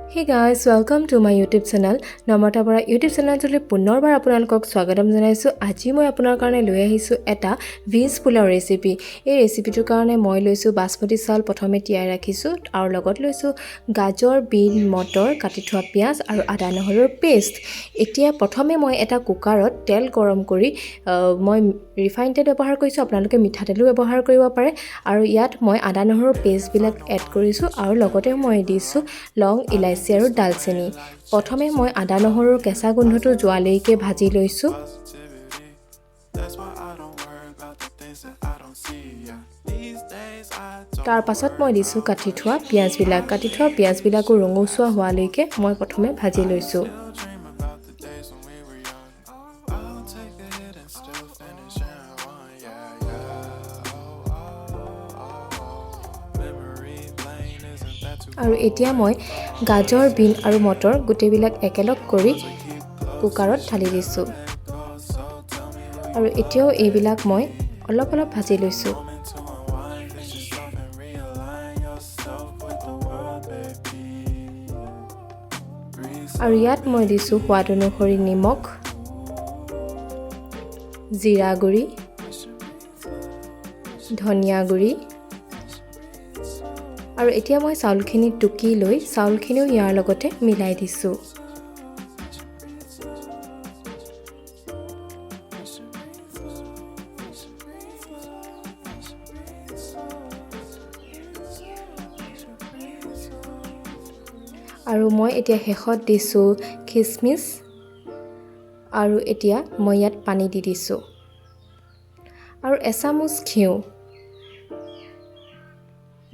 Hey guys, welcome to my YouTube channel. Namata para YouTube channel jole punorbar আপোনালোকক স্বাগতম জনাইছো। আজি মই আপোনাৰ কাৰণে লৈ আহিছো এটা ভেজ পোলাও ৰেচিপি। এই ৰেচিপিটোৰ কাৰণে মই লৈছো বাসমতি চাউল প্ৰথমে তিয়াই ৰাখিছো আৰু লগত লৈছো গাজৰ, বিন, মটৰ, কাটি থোৱা পিয়াজ আৰু আদা নহৰুৰ পেষ্ট। এতিয়া প্ৰথমে মই এটা কুকাৰত তেল গৰম কৰি মই ৰিফাইন তেল ব্যৱহাৰ কৰিছো, আপোনালোকে মিঠাতেলো ব্যৱহাৰ কৰিব পাৰে আৰু ইয়াত মই আদা নহৰুৰ পেষ্ট বিলাক এড কৰিছো আৰু লগতে মই দিছো লং, ইলাইচি আৰু দালচেনি। প্ৰথমে মই আদা নহৰুৰ কেঁচা গোন্ধটো যোৱালৈকে ভাজি লৈছো। তাৰ পাছত মই দিছো কাটি থোৱা পিয়াজবিলাকো ৰঙচুৱা হোৱালৈকে মই প্ৰথমে ভাজি লৈছো। আৰু এতিয়া মই গাজৰ, বিন আৰু মটৰ গোটেইবিলাক একেলগ কৰি কুকাৰত ঢালি দিছো। আৰু এতিয়াও এইবিলাক মই অলপ ভাজি লৈছো। আৰু ইয়াত মই দিছো সোৱাদ অনুসৰি নিমখ, জিৰা গুৰি, ধনিয়া গুৰি আৰু এতিয়া মই চাউলখিনি টুকি লৈ চাউলখিনিও ইয়াৰ লগতে মিলাই দিছো। আৰু মই এতিয়া শেষত দিছো খিচমিচ আৰু এতিয়া মই ইয়াত পানী দি দিছো আৰু এচামুচ ঘিউ।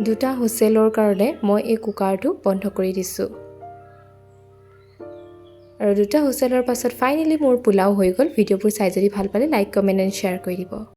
দুটা হুইচেলৰ কাৰণে মই এই কুকাৰটো বন্ধ কৰি দিছো। আৰু দুটা হুইচেলৰ পাছত ফাইনেলি মোৰ পোলাও হৈ গ'ল। ভিডিঅ'বোৰ চাই যদি ভাল পালে লাইক, কমেন্ট এণ্ড শ্বেয়াৰ কৰি দিব।